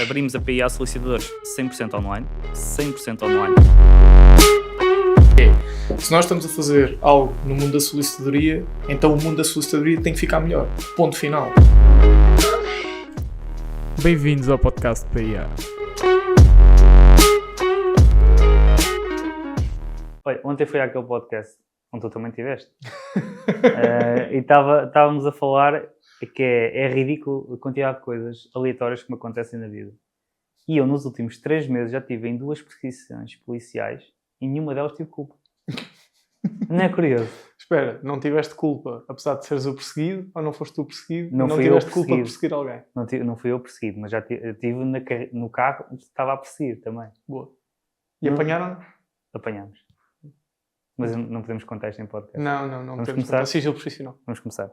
Abrimos a PIA solicitadores 100% online. 100% online. Se nós estamos a fazer algo no mundo da solicitadoria, então o mundo da solicitadoria tem que ficar melhor. Ponto final. Bem-vindos ao podcast PIA. Olha, ontem foi aquele podcast onde tu também estiveste. E estávamos a falar que é ridículo a quantidade de coisas aleatórias que me acontecem na vida. E eu, nos últimos 3 meses, já estive em 2 perseguições policiais e nenhuma delas tive culpa. Não é curioso? Espera, não tiveste culpa, apesar de seres o perseguido, ou não foste tu perseguido? Não tiveste culpa de perseguir alguém? Não fui eu perseguido, mas já estive no carro onde estava a perseguir também. Boa. E apanharam? Apanhámos. Mas não podemos contar isto em podcast. Não Vamos podemos começar? contar. Sigilo profissional. Vamos começar.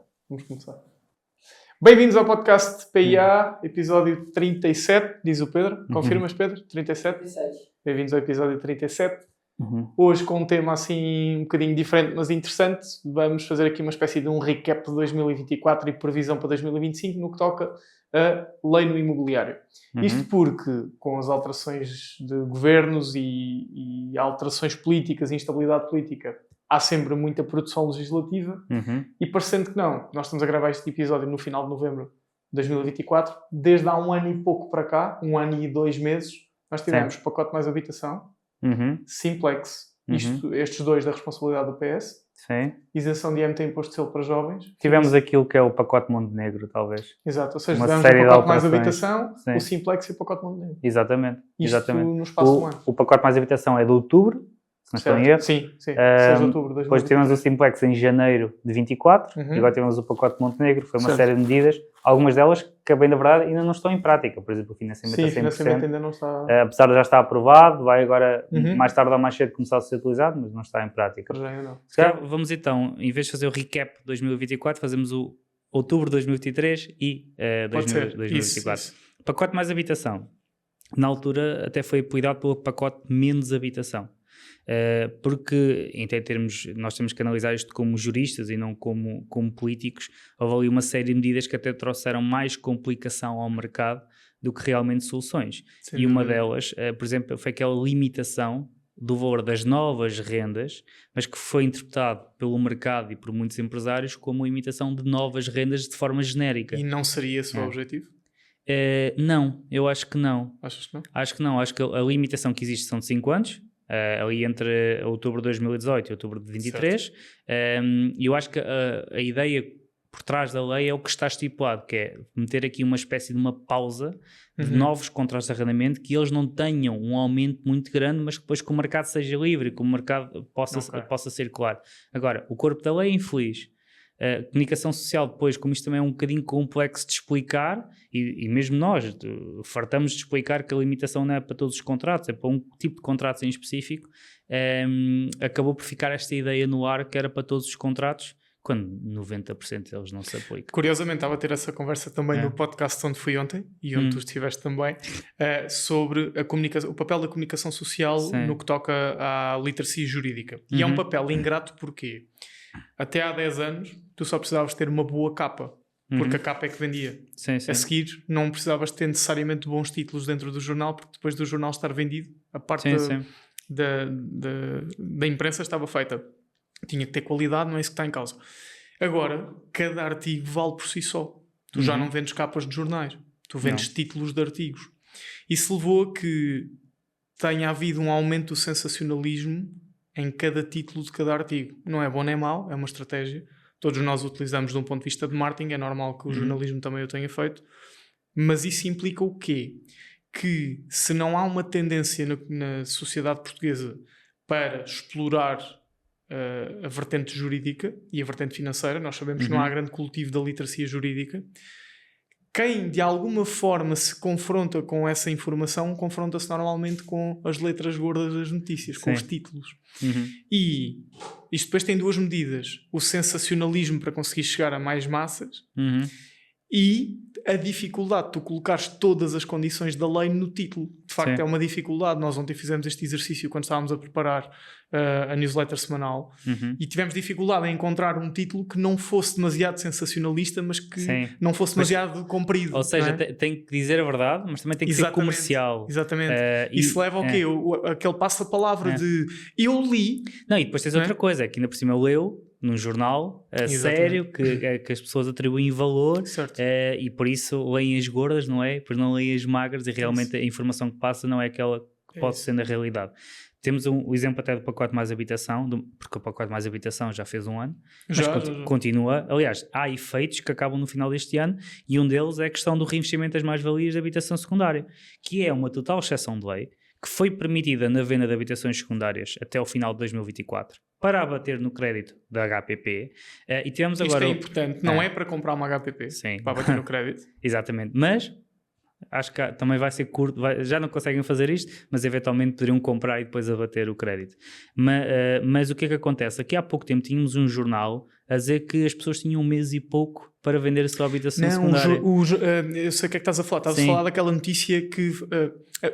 Bem-vindos ao podcast PIA, episódio 37, diz o Pedro. Confirmas, Pedro? 37? 36. Bem-vindos ao episódio 37. Uhum. Hoje com um tema assim um bocadinho diferente, mas interessante. Vamos fazer aqui uma espécie de um recap de 2024 e previsão para 2025 no que toca a lei no imobiliário. Isto porque, com as alterações de governos e alterações políticas e instabilidade política, há sempre muita produção legislativa e parecendo que não, nós estamos a gravar este episódio no final de novembro de 2024, desde há 1 ano e pouco para cá, 1 ano e 2 meses, nós tivemos pacote mais habitação, Simplex, estes dois da responsabilidade do PS, Sim. isenção de IMT Imposto de Selo para jovens. Tivemos aquilo que é o pacote Montenegro, talvez. Exato, ou seja, Uma tivemos série o de pacote mais alterações. habitação, Sim. o Simplex e o pacote Montenegro. Exatamente. Isto no espaço de um ano. O pacote mais habitação é de outubro, se não estou em erro. Sim, 6 de outubro de 2024. Depois tivemos o Simplex em janeiro de 24 e agora tivemos o pacote Montenegro. Foi uma série de medidas, algumas delas que, a bem da verdade, ainda não estão em prática. Por exemplo, o financiamento a 100%. Sim, o financiamento ainda não está... Apesar de já estar aprovado, vai agora, mais tarde ou mais cedo, começar a ser utilizado, mas não está em prática. Já ainda não. Se calhar, vamos então, em vez de fazer o recap de 2024, fazemos o outubro de 2023 e 2024. Isso. Pacote mais habitação. Na altura até foi apelidado pelo pacote menos habitação. Porque em termos, nós temos que analisar isto como juristas e não como políticos. Houve ali uma série de medidas que até trouxeram mais complicação ao mercado do que realmente soluções. Sim, e uma delas, por exemplo, foi aquela limitação do valor das novas rendas, mas que foi interpretado pelo mercado e por muitos empresários como limitação de novas rendas de forma genérica. E não seria esse o objetivo? Não, eu acho que não. Achas que não? Acho que não. Acho que a limitação que existe são de 5 anos. Ali entre outubro de 2018 e outubro de 2023, e eu acho que a ideia por trás da lei é o que está estipulado, que é meter aqui uma espécie de uma pausa de novos contratos de arrendamento, que eles não tenham um aumento muito grande, mas que depois que o mercado seja livre, que o mercado possa circular. Agora, o corpo da lei é infeliz. A comunicação social depois, como isto também é um bocadinho complexo de explicar, e mesmo nós fartamos de explicar que a limitação não é para todos os contratos, é para um tipo de contratos em específico, acabou por ficar esta ideia no ar que era para todos os contratos, quando 90% deles não se aplicam. Curiosamente, estava a ter essa conversa também no podcast onde fui ontem, e onde tu estiveste também, sobre o papel da comunicação social no que toca à literacia jurídica. E é um papel ingrato porque até há 10 anos tu só precisavas ter uma boa capa, porque a capa é que vendia. Sim. A seguir não precisavas ter necessariamente bons títulos dentro do jornal, porque depois do jornal estar vendido, a parte da imprensa estava feita. Tinha que ter qualidade, não é isso que está em causa. Agora, cada artigo vale por si só. Tu já não vendes capas de jornais, tu vendes títulos de artigos. Isso levou a que tenha havido um aumento do sensacionalismo em cada título de cada artigo. Não é bom nem mau, é uma estratégia. Todos nós utilizamos de um ponto de vista de marketing, é normal que o jornalismo também o tenha feito. Mas isso implica o quê? Que se não há uma tendência na sociedade portuguesa para explorar a vertente jurídica e a vertente financeira, nós sabemos que não há grande cultivo da literacia jurídica, quem de alguma forma se confronta com essa informação confronta-se normalmente com as letras gordas das notícias, com os títulos. E isto depois tem 2 medidas: o sensacionalismo para conseguir chegar a mais massas e a dificuldade de tu colocares todas as condições da lei no título. De facto, Sim. é uma dificuldade. Nós ontem fizemos este exercício quando estávamos a preparar a newsletter semanal e tivemos dificuldade em encontrar um título que não fosse demasiado sensacionalista, mas que não fosse demasiado comprido. Ou seja, não é? tem que dizer a verdade, mas também tem que ser comercial. Exatamente. Isso leva ao quê? Aquele passa-palavra de eu li. Não, e depois tens outra coisa, que ainda por cima leu num jornal sério, que as pessoas atribuem valor e por isso leem as gordas, não é? Pois não leem as magras e realmente a informação que passa não é aquela que pode ser na realidade. Temos o exemplo até do pacote mais habitação, porque o pacote mais habitação já fez um ano, mas continua. Aliás, há efeitos que acabam no final deste ano e um deles é a questão do reinvestimento das mais-valias da habitação secundária, que é uma total exceção de lei, que foi permitida na venda de habitações secundárias até o final de 2024 para abater no crédito da HPP. E tivemos agora... Isto é importante, não é para comprar uma HPP, para abater no crédito. Exatamente, mas acho que também vai ser curto, já não conseguem fazer isto, mas eventualmente poderiam comprar e depois abater o crédito. Mas o que é que acontece? Aqui há pouco tempo tínhamos um jornal a dizer que as pessoas tinham um mês e pouco para vender a sua habitação secundária. Eu sei o que é que estás a falar. Estás a falar daquela notícia que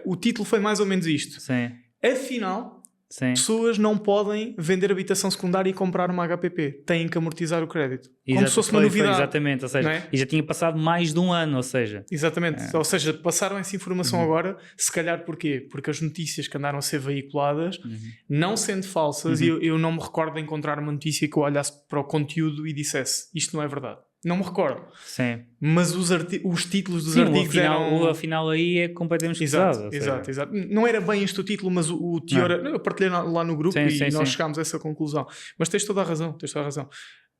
o título foi mais ou menos isto. Sim. Afinal, pessoas não podem vender habitação secundária e comprar uma HPP. Têm que amortizar o crédito. Como se fosse uma novidade. Exatamente, ou seja, e já tinha passado mais de um ano, ou seja... Exatamente, ou seja, passaram essa informação agora, se calhar porquê? Porque as notícias que andaram a ser veiculadas, não sendo falsas, eu não me recordo de encontrar uma notícia que eu olhasse para o conteúdo e dissesse, isto não é verdade. Não me recordo. Sim. Mas os títulos dos artigos eram... afinal aí é completamente exato. Exato. Não era bem este o título, mas o teor... Eu partilhei lá no grupo nós chegámos a essa conclusão. Mas tens toda a razão.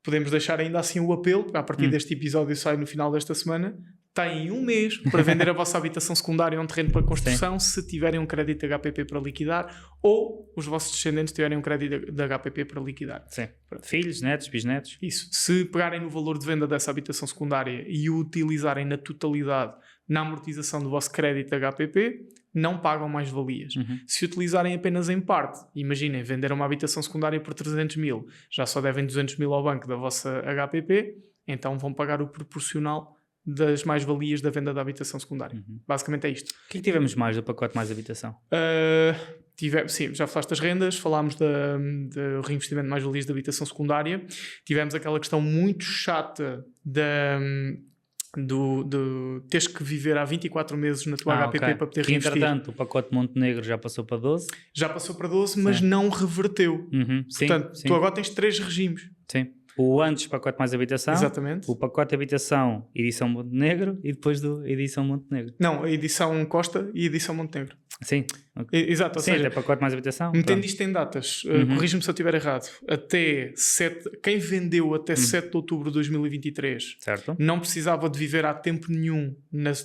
Podemos deixar ainda assim o apelo, a partir deste episódio sai no final desta semana, têm um mês para vender a vossa habitação secundária ou um terreno para construção se tiverem um crédito HPP para liquidar ou os vossos descendentes tiverem um crédito da HPP para liquidar. Sim. Filhos, netos, bisnetos. Isso. Se pegarem no valor de venda dessa habitação secundária e o utilizarem na totalidade na amortização do vosso crédito HPP, não pagam mais-valias. Se utilizarem apenas em parte, imaginem, venderam uma habitação secundária por 300 mil, já só devem 200 mil ao banco da vossa HPP, então vão pagar o proporcional das mais-valias da venda da habitação secundária. Basicamente é isto. O que tivemos mais do pacote mais habitação? Sim, já falaste das rendas, falámos do reinvestimento de mais-valias da habitação secundária, tivemos aquela questão muito chata de teres que viver há 24 meses na tua HPP para poder reinvestir. Entretanto, o pacote Montenegro já passou para 12? Já passou para 12, mas não reverteu. Portanto, tu agora tens 3 regimes. Sim. O antes pacote mais habitação, exatamente. O pacote habitação edição Montenegro e depois do edição Montenegro. Não, a edição Costa e a edição Montenegro. Sim. Exato, ou seja, até pacote mais habitação. Metendo isto em datas, corrige-me se eu estiver errado, quem vendeu até 7 de outubro de 2023 certo. Não precisava de viver há tempo nenhum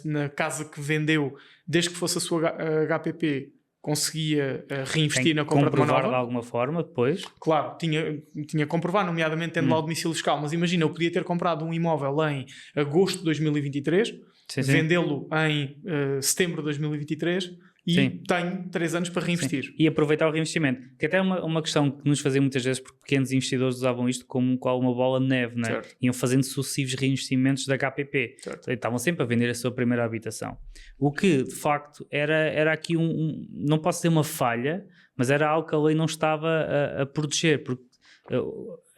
na casa que vendeu, desde que fosse a sua HPP, conseguia reinvestir na compra de uma nova. De alguma forma depois. Claro, tinha que comprovar, nomeadamente tendo lá o domicílio fiscal, mas imagina, eu podia ter comprado um imóvel em agosto de 2023, vendê-lo em setembro de 2023 e tenho 3 anos para reinvestir. E aproveitar o reinvestimento. Que até é uma questão que nos fazia muitas vezes, porque pequenos investidores usavam isto como uma bola de neve, não é? Iam fazendo sucessivos reinvestimentos da HPP. Estavam sempre a vender a sua primeira habitação. O que, de facto, era aqui não posso dizer uma falha, mas era algo que a lei não estava a proteger, porque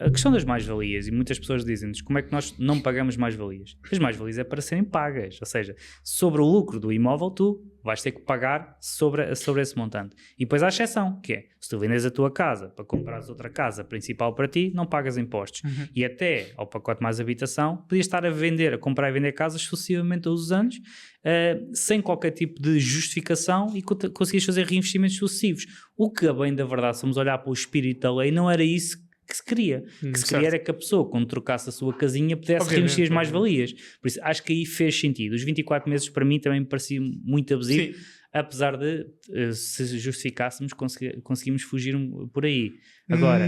a questão das mais-valias, e muitas pessoas dizem-nos como é que nós não pagamos mais-valias. As mais-valias é para serem pagas, ou seja, sobre o lucro do imóvel tu vais ter que pagar sobre esse montante. E depois há a exceção, que é, se tu vendes a tua casa para comprares outra casa principal para ti, não pagas impostos. E até ao pacote mais habitação, podias estar a comprar e vender casas sucessivamente todos os anos, sem qualquer tipo de justificação e conseguias fazer reinvestimentos sucessivos. O que, a bem da verdade, se vamos olhar para o espírito da lei, não era isso que se queria. O que se queria era que a pessoa, quando trocasse a sua casinha, pudesse reinvestir as mais-valias. Por isso, acho que aí fez sentido. Os 24 meses, para mim, também me parecia muito abusivo, apesar de, se justificássemos, conseguimos fugir por aí. Agora...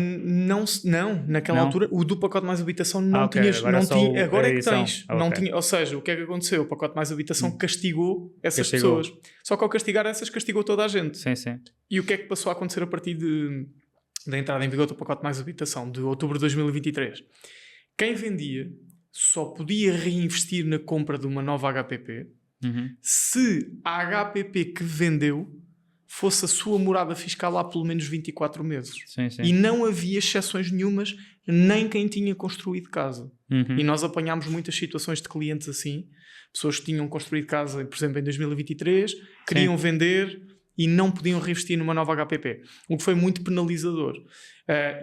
naquela altura, o do pacote mais habitação não tinhas... Agora é que tens. Não tinha, ou seja, o que é que aconteceu? O pacote mais habitação castigou essas pessoas. Só que ao castigar essas, castigou toda a gente. Sim. E o que é que passou a acontecer a partir da entrada em vigor do pacote mais habitação de outubro de 2023? Quem vendia só podia reinvestir na compra de uma nova HPP se a HPP que vendeu fosse a sua morada fiscal há pelo menos 24 meses. Sim, sim. E não havia exceções nenhumas, nem quem tinha construído casa. E nós apanhámos muitas situações de clientes assim, pessoas que tinham construído casa, por exemplo, em 2023, queriam vender e não podiam reinvestir numa nova HPP, o que foi muito penalizador.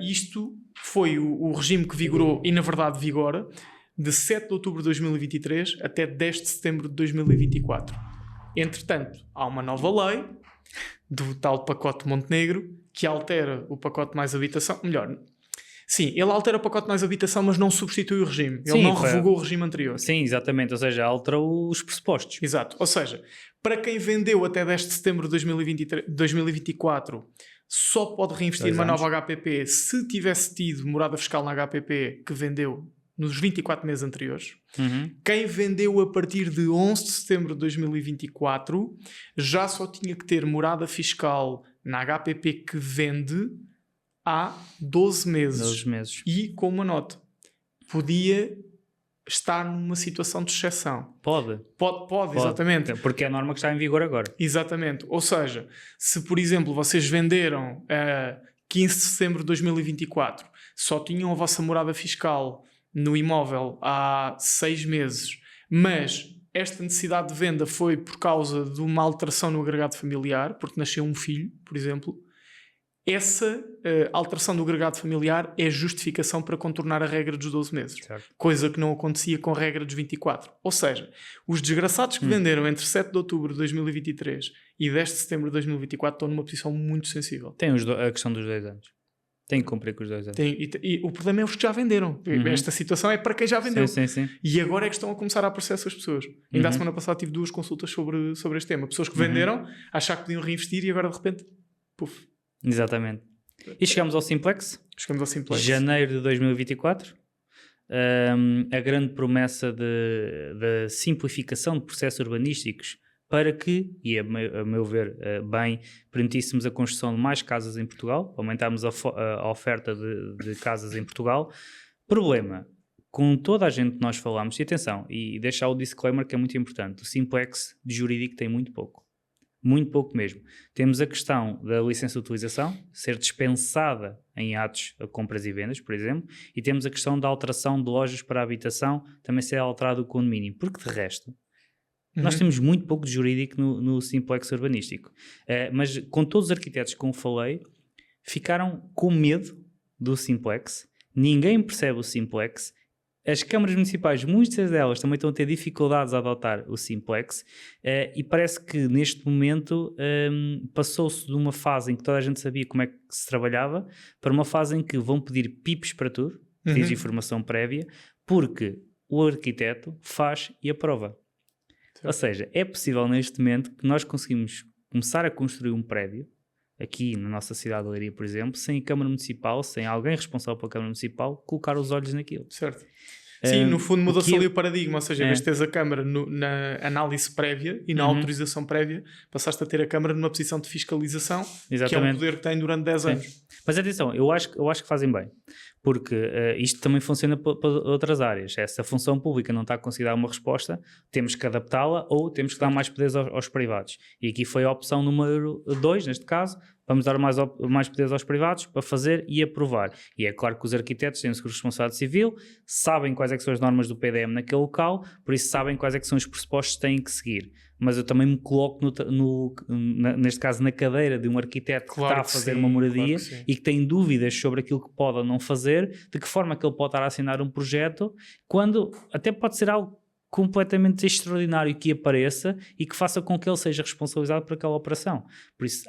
Isto foi o regime que vigorou, e na verdade vigora, de 7 de outubro de 2023 até 10 de setembro de 2024. Entretanto, há uma nova lei do tal pacote Montenegro que altera o pacote mais habitação. Melhor, sim, ele altera o pacote mais habitação, mas não substitui o regime. Ele não revogou o regime anterior. Sim, exatamente. Ou seja, altera os pressupostos. Exato. Ou seja, para quem vendeu até 10 de setembro de 2024, só pode reinvestir numa nova HPP se tivesse tido morada fiscal na HPP que vendeu nos 24 meses anteriores. Quem vendeu a partir de 11 de setembro de 2024 já só tinha que ter morada fiscal na HPP que vende há 12 meses. 12 meses. E com uma nota. Podia estar numa situação de exceção. Pode, exatamente. Porque é a norma que está em vigor agora. Exatamente. Ou seja, se por exemplo vocês venderam a 15 de setembro de 2024, só tinham a vossa morada fiscal no imóvel há 6 meses, mas esta necessidade de venda foi por causa de uma alteração no agregado familiar, porque nasceu um filho, por exemplo, essa alteração do agregado familiar é justificação para contornar a regra dos 12 meses. Certo. Coisa que não acontecia com a regra dos 24. Ou seja, os desgraçados que venderam entre 7 de outubro de 2023 e 10 de setembro de 2024 estão numa posição muito sensível. Tem a questão dos 2 anos. Tem que cumprir com os 2 anos. E o problema é os que já venderam. Esta situação é para quem já vendeu. Sim. E agora é que estão a começar a aparecer essas pessoas. Ainda a semana passada tive 2 consultas sobre este tema. Pessoas que venderam, achar que podiam reinvestir e agora de repente, puf. Exatamente. E chegamos ao Simplex. Janeiro de 2024. A grande promessa de simplificação de processos urbanísticos para que, e a meu ver bem, permitíssemos a construção de mais casas em Portugal, aumentarmos a oferta de casas em Portugal. Problema, com toda a gente que nós falamos, e atenção, e deixar o disclaimer que é muito importante, o Simplex de jurídico tem muito pouco mesmo. Temos a questão da licença de utilização ser dispensada em atos a compras e vendas, por exemplo, e temos a questão da alteração de lojas para a habitação também ser alterado o condomínio, porque de resto nós temos muito pouco de jurídico no Simplex urbanístico. Mas com todos os arquitetos que eu falei, ficaram com medo do Simplex, ninguém percebe o Simplex. As câmaras municipais, muitas delas também estão a ter dificuldades a adotar o Simplex e parece que neste momento passou-se de uma fase em que toda a gente sabia como é que se trabalhava para uma fase em que vão pedir PIPs para tudo, pedidos de informação prévia, porque o arquiteto faz e aprova. Certo. Ou seja, é possível neste momento que nós conseguimos começar a construir um prédio aqui na nossa cidade de Leiria, por exemplo, sem a Câmara Municipal, sem alguém responsável pela Câmara Municipal, colocar os olhos naquilo. Certo. Sim, no fundo mudou-se ali o paradigma, ou seja, em vez de teres a Câmara na análise prévia e na autorização prévia, passaste a ter a Câmara numa posição de fiscalização, que é um poder que tem durante 10 anos. Mas atenção, eu acho que fazem bem, porque isto também funciona para outras áreas. Se essa função pública não está a conseguir dar uma resposta, temos que adaptá-la ou temos que dar mais poderes aos privados. E aqui foi a opção número 2, neste caso, vamos dar mais poderes aos privados para fazer e aprovar. E é claro que os arquitetos têm o seguro de responsabilidade civil, sabem quais é que são as normas do PDM naquele local, por isso sabem quais é que são os pressupostos que têm que seguir. Mas eu também me coloco, neste caso, na cadeira de um arquiteto que está a fazer uma moradia e que tem dúvidas sobre aquilo que pode ou não fazer, de que forma que ele pode estar a assinar um projeto, quando até pode ser algo completamente extraordinário que apareça e que faça com que ele seja responsabilizado por aquela operação. Por isso,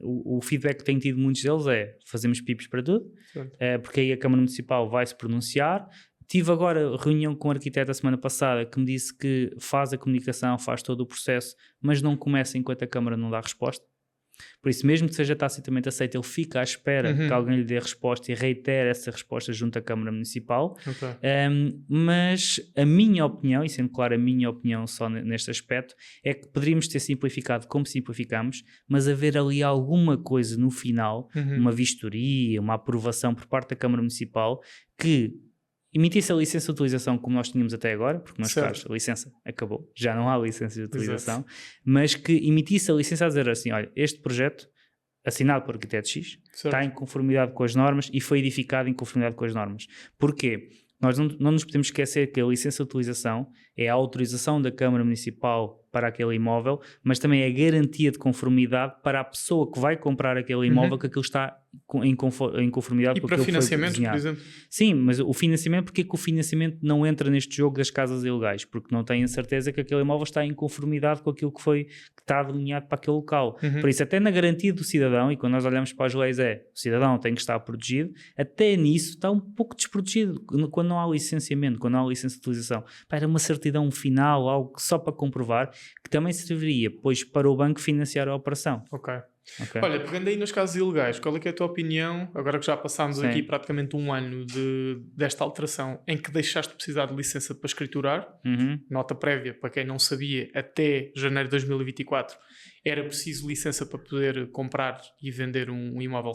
o feedback que tenho tido muitos deles é fazemos PIPs para tudo, porque aí a Câmara Municipal vai se pronunciar. Tive agora reunião com um arquiteto a semana passada que me disse que faz a comunicação, faz todo o processo, mas não começa enquanto a Câmara não dá resposta. Por isso, mesmo que seja tacitamente aceito, ele fica à espera que alguém lhe dê a resposta e reitere essa resposta junto à Câmara Municipal. Mas a minha opinião, e sendo claro a minha opinião só neste aspecto, é que poderíamos ter simplificado como simplificamos, mas haver ali alguma coisa no final, uma vistoria, uma aprovação por parte da Câmara Municipal, que emitisse a licença de utilização como nós tínhamos até agora, porque nos casos a licença acabou, já não há licença de utilização, mas que emitisse a licença a dizer assim, olha, este projeto assinado por arquiteto X está em conformidade com as normas e foi edificado em conformidade com as normas. Porquê? Nós não nos podemos esquecer que a licença de utilização é a autorização da Câmara Municipal para aquele imóvel, mas também é a garantia de conformidade para a pessoa que vai comprar aquele imóvel, que aquilo está em conformidade com aquilo que foi desenhado. E para financiamento, por exemplo? Sim, mas o financiamento, porque é que o financiamento não entra neste jogo das casas ilegais? Porque não têm a certeza que aquele imóvel está em conformidade com aquilo que está delineado para aquele local. Por isso, até na garantia do cidadão, e quando nós olhamos para as leis o cidadão tem que estar protegido, até nisso está um pouco desprotegido quando não há licenciamento, quando não há licença de utilização. Era uma certidão final, algo só para comprovar, que também serviria, pois, para o banco financiar a operação. Ok. Olha, pegando aí nas casas ilegais, qual é que é a tua opinião, agora que já passámos aqui praticamente um ano desta alteração, em que deixaste de precisar de licença para escriturar, nota prévia, para quem não sabia, até janeiro de 2024 era preciso licença para poder comprar e vender um imóvel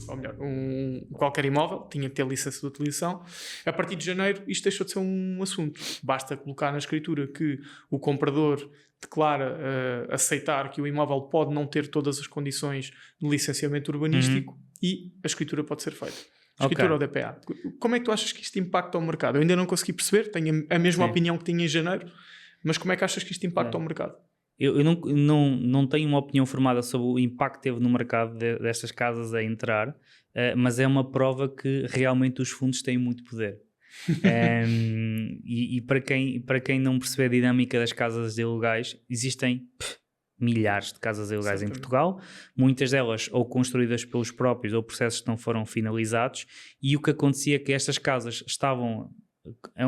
ou melhor, qualquer imóvel, tinha que ter licença de utilização. A partir de janeiro isto deixou de ser um assunto, basta colocar na escritura que o comprador declara aceitar que o imóvel pode não ter todas as condições de licenciamento urbanístico e a escritura pode ser feita. Escritura ou DPA. Como é que tu achas que isto impacta o mercado? Eu ainda não consegui perceber, tenho a mesma opinião que tinha em janeiro, mas como é que achas que isto impacta o mercado? Eu não tenho uma opinião formada sobre o impacto que teve no mercado destas casas a entrar, mas é uma prova que realmente os fundos têm muito poder. E para quem não percebe a dinâmica das casas ilegais, existem milhares de casas ilegais em Portugal, muitas delas ou construídas pelos próprios ou processos que não foram finalizados, e o que acontecia é que estas casas estavam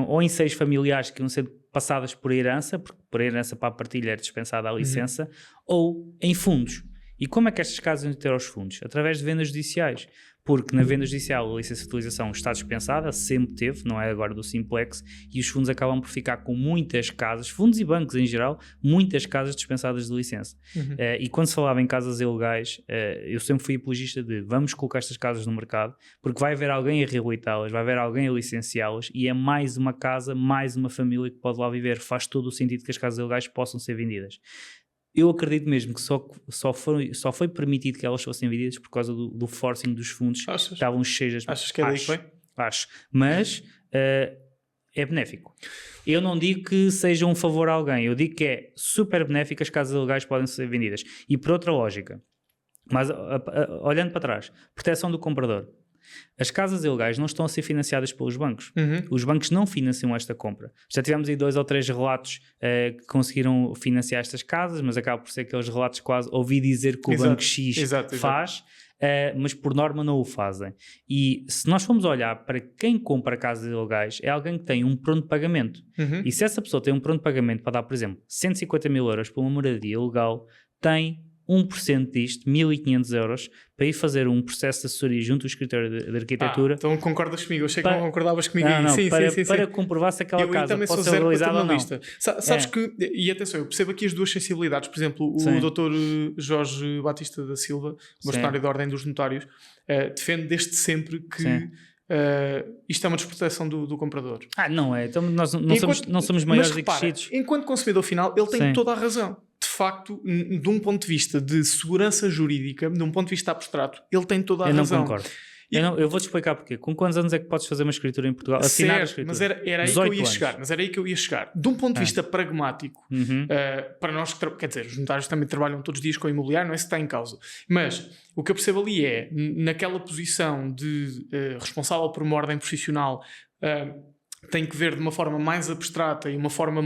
ou em seios familiares que iam ser passadas por herança, porque por herança para a partilha era dispensada a licença, ou em fundos. E como é que estas casas iam ter aos fundos? Através de vendas judiciais. Porque na venda judicial a licença de utilização está dispensada, sempre teve, não é agora do Simplex, e os fundos acabam por ficar com muitas casas, fundos e bancos em geral, muitas casas dispensadas de licença. E quando se falava em casas ilegais, eu sempre fui apologista de vamos colocar estas casas no mercado, porque vai haver alguém a reabilitá-las, vai haver alguém a licenciá-las, e é mais uma casa, mais uma família que pode lá viver. Faz todo o sentido que as casas ilegais possam ser vendidas. Eu acredito mesmo que só foi permitido que elas fossem vendidas por causa do forcing dos fundos. Achas? Estavam cheias. Achas que é daí que foi? Acho. Mas é benéfico. Eu não digo que seja um favor a alguém. Eu digo que é super benéfico, as casas ilegais podem ser vendidas. E por outra lógica, mas olhando para trás, proteção do comprador. As casas ilegais não estão a ser financiadas pelos bancos. Os bancos não financiam esta compra. Já tivemos aí 2 ou 3 relatos que conseguiram financiar estas casas, mas acaba por ser aqueles relatos quase ouvi dizer que o banco X faz, mas por norma não o fazem. E se nós formos olhar para quem compra casas ilegais, é alguém que tem um pronto pagamento. E se essa pessoa tem um pronto pagamento para dar, por exemplo, 150 mil euros para uma moradia ilegal, tem 1% disto, 1.500 euros, para ir fazer um processo de assessoria junto ao escritório de arquitetura. Então concordas comigo? Eu achei que não concordavas comigo. Sim, para comprovar se aquela casa pode ser legalizada ou não. Sabes que, e atenção, eu percebo aqui as duas sensibilidades. Por exemplo, o doutor Jorge Batista da Silva, bastonário da Ordem dos Notários, defende desde sempre que isto é uma desproteção do comprador. Não é. Então nós não somos maiores e crescidos. Enquanto consumidor final, ele tem toda a razão. De facto, de um ponto de vista de segurança jurídica, de um ponto de vista abstrato, ele tem toda a razão. Eu não concordo. Eu vou-te explicar porquê. Com quantos anos é que podes fazer uma escritura em Portugal? Assinar a escritura? Mas era aí que eu ia chegar. De um ponto de vista pragmático, para nós, quer dizer, os notários também trabalham todos os dias com o imobiliário, não é isso que está em causa. Mas o que eu percebo ali é, naquela posição de responsável por uma ordem profissional, tem que ver de uma forma mais abstrata e uma forma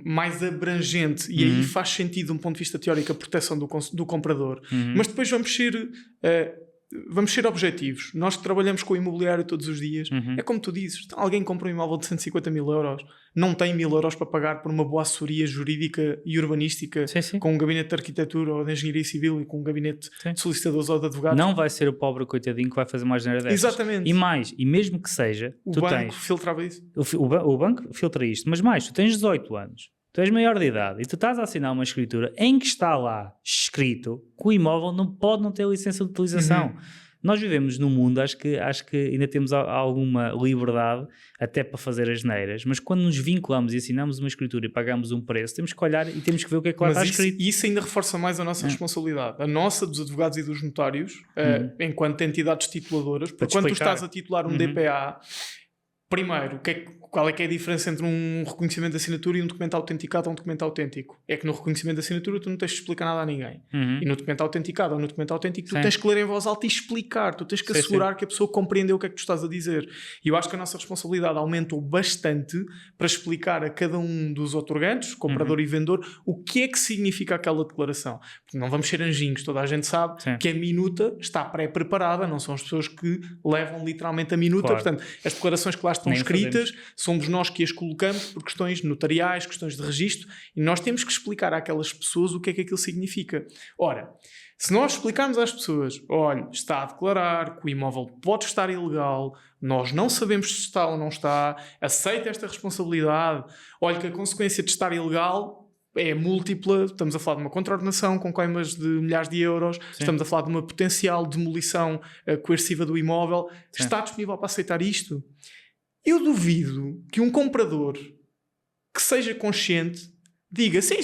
mais abrangente, e aí faz sentido de um ponto de vista teórico a proteção do comprador, mas depois vamos ser objetivos. Nós que trabalhamos com o imobiliário todos os dias, é como tu dizes, alguém compra um imóvel de 150 mil euros, não tem 1.000 euros para pagar por uma boa assessoria jurídica e urbanística, com um gabinete de arquitetura ou de engenharia civil e com um gabinete de solicitadores ou de advogados. Não vai ser o pobre coitadinho que vai fazer uma asneira dessas. Exatamente. E mesmo que seja, o banco filtrava isso. O banco filtra isto, mas mais, tu tens 18 anos, tu és maior de idade e tu estás a assinar uma escritura em que está lá escrito que o imóvel não pode não ter licença de utilização. Nós vivemos num mundo, acho que ainda temos alguma liberdade até para fazer as neiras, mas quando nos vinculamos e assinamos uma escritura e pagamos um preço, temos que olhar e temos que ver o que é que lá está escrito. Isso ainda reforça mais a nossa responsabilidade. A nossa, dos advogados e dos notários, enquanto entidades tituladoras, porque quando tu estás a titular um DPA, primeiro, qual é que é a diferença entre um reconhecimento de assinatura e um documento autenticado ou um documento autêntico? É que no reconhecimento de assinatura tu não tens de explicar nada a ninguém. E no documento autenticado ou no documento autêntico tu tens que ler em voz alta e explicar. Tu tens que assegurar que a pessoa compreendeu o que é que tu estás a dizer. E eu acho que a nossa responsabilidade aumentou bastante para explicar a cada um dos outorgantes, comprador e vendedor, o que é que significa aquela declaração. Porque não vamos ser anjinhos. Toda a gente sabe que a minuta está pré-preparada. Não são as pessoas que levam literalmente a minuta. Claro. Portanto, as declarações que lá estão escritas, somos nós que as colocamos por questões notariais, questões de registro, e nós temos que explicar àquelas pessoas o que é que aquilo significa. Ora, se nós explicarmos às pessoas, olha, está a declarar que o imóvel pode estar ilegal, nós não sabemos se está ou não está, aceita esta responsabilidade, olha que a consequência de estar ilegal é múltipla, estamos a falar de uma contraordenação com coimas de milhares de euros, estamos a falar de uma potencial demolição coerciva do imóvel, está disponível para aceitar isto? Eu duvido que um comprador que seja consciente diga sim,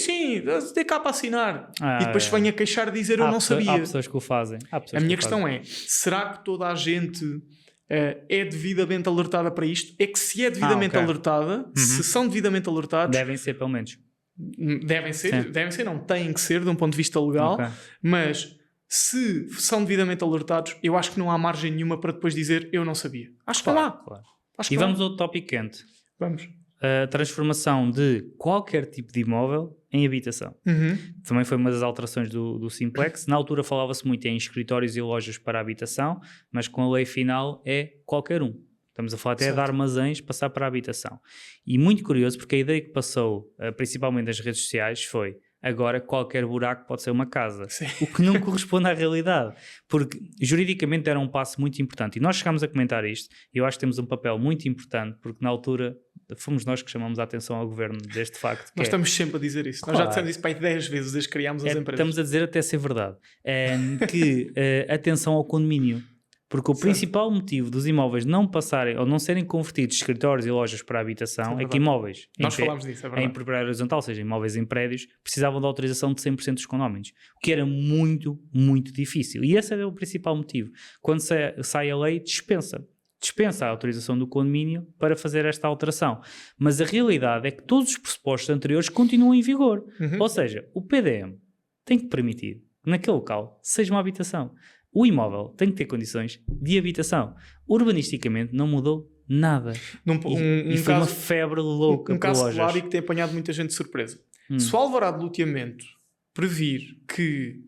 dê cá para assinar e depois venha queixar de dizer eu não sabia. Há pessoas que o fazem. A minha questão é, será que toda a gente é devidamente alertada para isto? É que se é devidamente alertada, se são devidamente alertados... Devem ser, pelo menos. Devem ser, não têm que ser de um ponto de vista legal, mas... Se são devidamente alertados, eu acho que não há margem nenhuma para depois dizer eu não sabia. Acho que não há. Claro. E vamos ao tópico quente. Vamos. A transformação de qualquer tipo de imóvel em habitação. Também foi uma das alterações do Simplex. Na altura falava-se muito em escritórios e lojas para habitação, mas com a lei final é qualquer um. Estamos a falar até de armazéns passar para a habitação. E muito curioso, porque a ideia que passou, principalmente nas redes sociais, foi agora qualquer buraco pode ser uma casa. O que não corresponde à realidade. Porque juridicamente era um passo muito importante. E nós chegámos a comentar isto, e eu acho que temos um papel muito importante, porque na altura fomos nós que chamamos a atenção ao governo deste facto. Nós estamos sempre a dizer isso. Nós já dissemos isso para aí 10 vezes desde que criámos as empresas. Estamos a dizer até ser verdade. Que atenção ao condomínio. Porque o principal motivo dos imóveis não passarem ou não serem convertidos de escritórios e lojas para habitação é que imóveis em propriedade horizontal, ou seja, imóveis em prédios, precisavam da autorização de 100% dos condóminos, o que era muito, muito difícil. E esse era o principal motivo. Quando sai a lei, dispensa a autorização do condomínio para fazer esta alteração. Mas a realidade é que todos os pressupostos anteriores continuam em vigor. Ou seja, o PDM tem que permitir que naquele local seja uma habitação. O imóvel tem que ter condições de habitação. Urbanisticamente não mudou nada. E foi uma febre louca. Um caso claro e que tem apanhado muita gente de surpresa. Se o alvará de loteamento previr que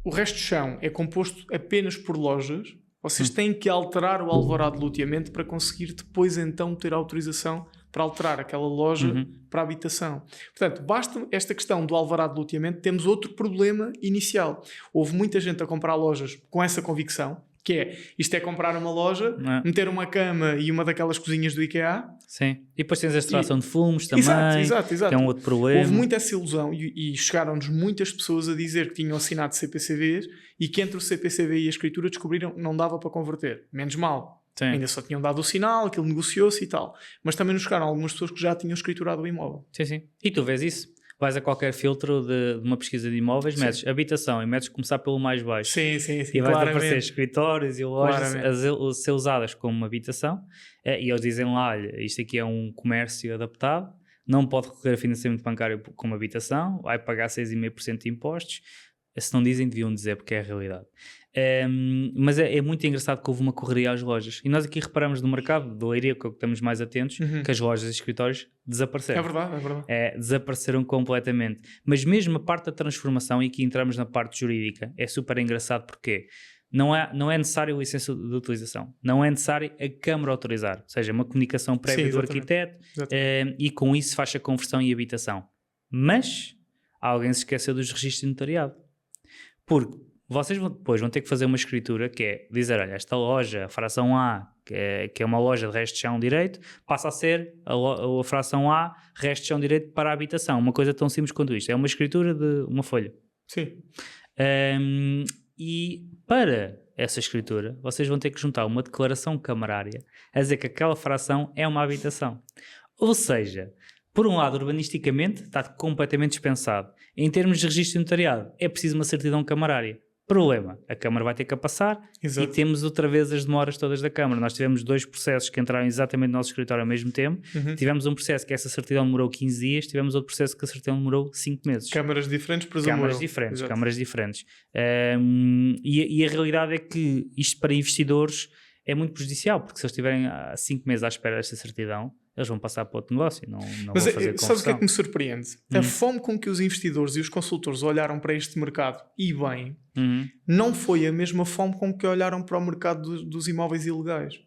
o resto do chão é composto apenas por lojas, vocês têm que alterar o alvará de loteamento para conseguir depois então ter autorização para alterar aquela loja para habitação. Portanto, basta esta questão do alvará de loteamento, temos outro problema inicial. Houve muita gente a comprar lojas com essa convicção, que é, isto é comprar uma loja, meter uma cama e uma daquelas cozinhas do IKEA. Sim, e depois tens a extração de fumos também, exato. que é um outro problema. Houve muita essa ilusão e chegaram-nos muitas pessoas a dizer que tinham assinado CPCVs e que entre o CPCV e a escritura descobriram que não dava para converter. Menos mal. Ainda só tinham dado o sinal, aquilo negociou-se e tal. Mas também nos chegaram algumas pessoas que já tinham escriturado o imóvel. Sim. E tu vês isso? Vais a qualquer filtro de uma pesquisa de imóveis, metes habitação e metes começar pelo mais baixo. Sim. E vais aparecer escritórios e lojas a ser usadas como uma habitação. E eles dizem lá, olha, isto aqui é um comércio adaptado, não pode recorrer a financiamento bancário como habitação, vai pagar 6,5% de impostos. Se não dizem, deviam dizer, porque é a realidade. Mas é muito engraçado que houve uma correria às lojas. E nós aqui reparamos no mercado de Leiria, que estamos mais atentos, que as lojas e escritórios desapareceram. É verdade. Desapareceram completamente. Mas mesmo a parte da transformação, e aqui entramos na parte jurídica, é super engraçado porque não é necessário a licença de utilização. Não é necessário a Câmara autorizar. Ou seja, uma comunicação prévia do arquiteto e com isso faz a conversão em habitação. Mas alguém se esqueceu dos registros de notariado. Porque vocês depois vão ter que fazer uma escritura que é dizer, olha, esta loja, a fração A, que é uma loja de resto de chão direito, passa a ser a fração A, resto de chão direito para a habitação. Uma coisa tão simples quanto isto. É uma escritura de uma folha. Sim. E para essa escritura, vocês vão ter que juntar uma declaração camarária a dizer que aquela fração é uma habitação. Ou seja, por um lado, urbanisticamente, está completamente dispensado. Em termos de registro notariado, é preciso uma certidão camarária. Problema, a Câmara vai ter que a passar. Exato. E temos outra vez as demoras todas da Câmara. Nós tivemos 2 processos que entraram exatamente no nosso escritório ao mesmo tempo. Tivemos um processo que essa certidão demorou 15 dias, tivemos outro processo que a certidão demorou 5 meses. Câmaras diferentes, presumo. Câmaras diferentes. E a realidade é que isto para investidores é muito prejudicial, porque se eles estiverem há 5 meses à espera desta certidão, eles vão passar para outro negócio, não Mas vão fazer confusão. Sabes o que é que me surpreende? A fome com que os investidores e os consultores olharam para este mercado, e bem, não foi a mesma fome com que olharam para o mercado dos imóveis ilegais.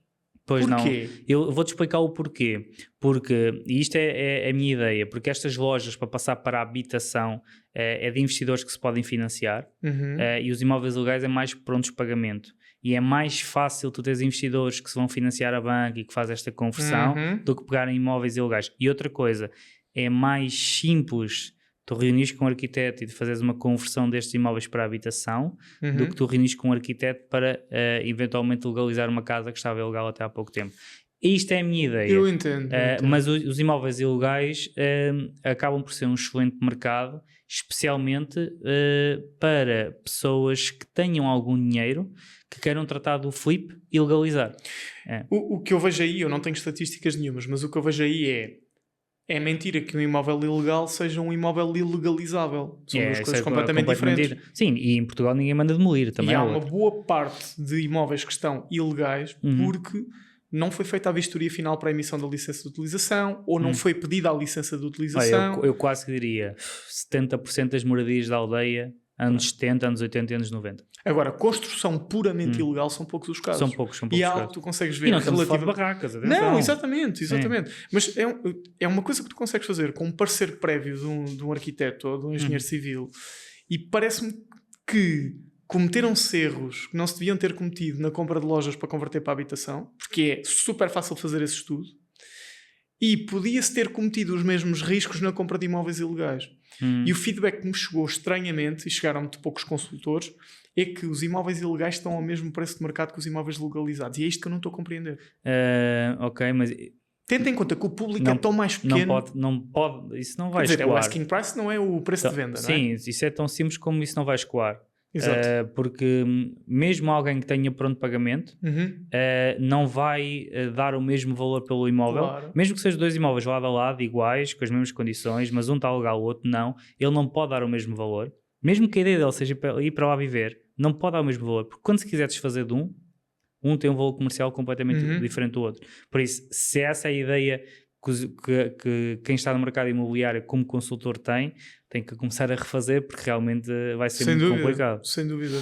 Pois porquê? Não. Eu vou-te explicar o porquê. Porque, e isto é a minha ideia, porque estas lojas para passar para a habitação é de investidores que se podem financiar e os imóveis ilegais é mais prontos de pagamento. E é mais fácil tu teres investidores que se vão financiar a banca e que fazem esta conversão do que pegarem imóveis ilegais. E outra coisa, é mais simples tu reunires com um arquiteto e de fazeres uma conversão destes imóveis para a habitação do que tu reunires com um arquiteto para eventualmente legalizar uma casa que estava ilegal até há pouco tempo. Isto é a minha ideia. Eu entendo. Mas os imóveis ilegais acabam por ser um excelente mercado, especialmente para pessoas que tenham algum dinheiro que queiram tratar do flip e legalizar. O que eu vejo aí, eu não tenho estatísticas nenhumas, mas o que eu vejo aí é mentira que um imóvel ilegal seja um imóvel ilegalizável. São duas coisas completamente diferentes. Sim, e em Portugal ninguém manda demolir também. E há uma boa parte de imóveis que estão ilegais porque não foi feita a vistoria final para a emissão da licença de utilização ou não foi pedida a licença de utilização. Olha, eu quase que diria 70% das moradias da aldeia, anos 70, anos 80 e anos 90. Agora, construção puramente ilegal são poucos os casos. São poucos e é algo que tu consegues ver. E não estamos a falar de barracas, atenção. Não, exatamente. Mas é uma coisa que tu consegues fazer com um parecer prévio de um arquiteto ou de um engenheiro civil, e parece-me que cometeram-se erros que não se deviam ter cometido na compra de lojas para converter para a habitação, porque é super fácil fazer esse estudo, e podia-se ter cometido os mesmos riscos na compra de imóveis ilegais. E o feedback que me chegou estranhamente, e chegaram-me de poucos consultores, é que os imóveis ilegais estão ao mesmo preço de mercado que os imóveis legalizados. E é isto que eu não estou a compreender. Ok, mas... Tenta em conta que o público é tão mais pequeno... Não pode, isso não vai escoar. Quer dizer, o asking price não é o preço de venda, sim, não é? Sim, isso é tão simples como isso não vai escoar. Exato. Porque mesmo alguém que tenha pronto pagamento não vai dar o mesmo valor pelo imóvel, mesmo que sejam 2 imóveis lado a lado, iguais, com as mesmas condições, mas um está legal, o outro não, ele não pode dar o mesmo valor, mesmo que a ideia dele seja ir para lá viver, não pode dar o mesmo valor, porque quando se quiser desfazer de um tem um valor comercial completamente diferente do outro. Por isso, se essa é a ideia que quem está no mercado imobiliário como consultor tem que começar a refazer, porque realmente vai ser muito complicado. Sem dúvida.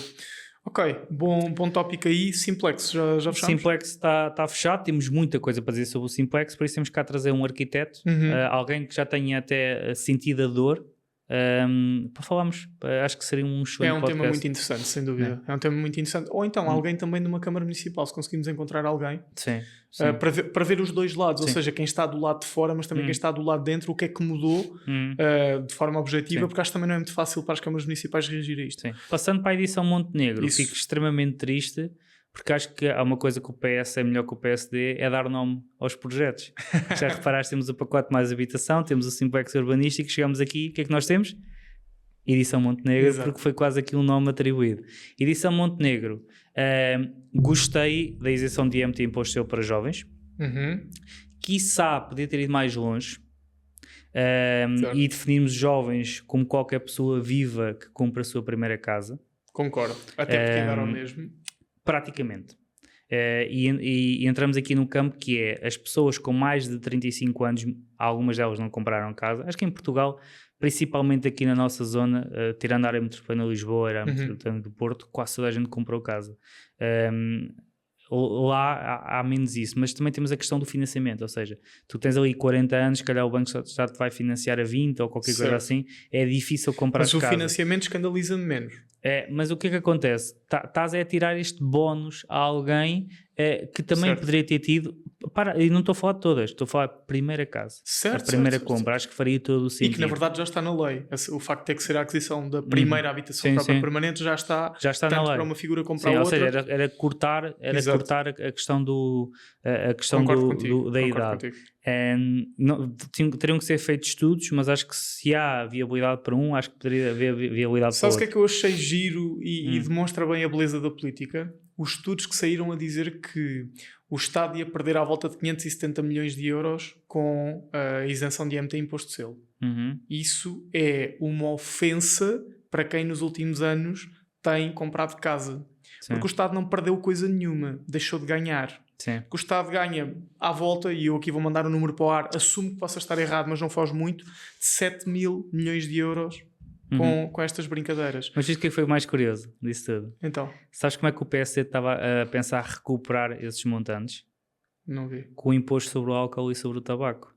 Ok, bom tópico aí. Simplex, já fechamos? Simplex está fechado, temos muita coisa para dizer sobre o Simplex, por isso temos cá trazer um arquiteto, alguém que já tenha até sentido a dor, para falarmos. Acho que seria um excelente podcast. Tema muito interessante, sem dúvida. É um tema muito interessante. Ou então alguém também de uma Câmara Municipal, se conseguimos encontrar alguém. Sim. Para ver os dois lados, ou seja, quem está do lado de fora, mas também quem está do lado de dentro, o que é que mudou de forma objetiva, porque acho que também não é muito fácil para as câmaras municipais reagir a isto. Sim. Passando para a edição Montenegro, fico extremamente triste, porque acho que há uma coisa que o PS é melhor que o PSD, é dar nome aos projetos. Já reparaste, temos o pacote mais habitação, temos o Simplex urbanístico, chegamos aqui, o que é que nós temos? Edição Montenegro. Exato. Porque foi quase aqui um nome atribuído. Edição Montenegro. Gostei da isenção de IMT Imposto Seu para jovens. Quiçá podia ter ido mais longe e definirmos jovens como qualquer pessoa viva que compra a sua primeira casa. Concordo. Até porque ainda era o mesmo. Praticamente. E entramos aqui num campo que é as pessoas com mais de 35 anos, algumas delas não compraram casa. Acho que em Portugal, principalmente aqui na nossa zona, tirando a área metropolitana de Lisboa, a área metropolitana do Porto, quase toda a gente comprou casa. Lá há menos isso, mas também temos a questão do financiamento, ou seja, tu tens ali 40 anos, se calhar o banco já te vai financiar a 20 ou qualquer coisa assim, é difícil comprar casa. Mas o financiamento escandaliza-me menos. Mas o que é que acontece? Estás a tirar este bónus a alguém que também Certo. poderia ter tido, e não estou a falar de todas, estou a falar de primeira casa, Certo, a primeira certo, compra, certo. acho que faria todo o E sentido. que na verdade já está na lei. O facto de ter que ser a aquisição da primeira habitação Sim, própria sim. permanente já está na tanto lei. para uma figura como para Sim, a ou outra. seja, era cortar a questão Concordo contigo. da Concordo idade. contigo. Teriam que ser feitos estudos, mas acho que se há viabilidade para um, acho que poderia haver viabilidade para Sabes o que é outro. que eu achei giro e demonstra bem a beleza da política? Os estudos que saíram a dizer que o Estado ia perder à volta de 570 milhões de euros com a isenção de IMT e imposto de selo. Isso é uma ofensa para quem nos últimos anos tem comprado casa. Sim. Porque o Estado não perdeu coisa nenhuma, deixou de ganhar. Sim. Porque o Estado ganha à volta, e eu aqui vou mandar um número para o ar, assumo que possa estar errado, mas não foge muito, de 7 mil milhões de euros com estas brincadeiras. Mas isto que foi o mais curioso disso tudo? Então, Sabes como é que o PSD estava a pensar recuperar esses montantes? não vi. Com o imposto sobre o álcool e sobre o tabaco.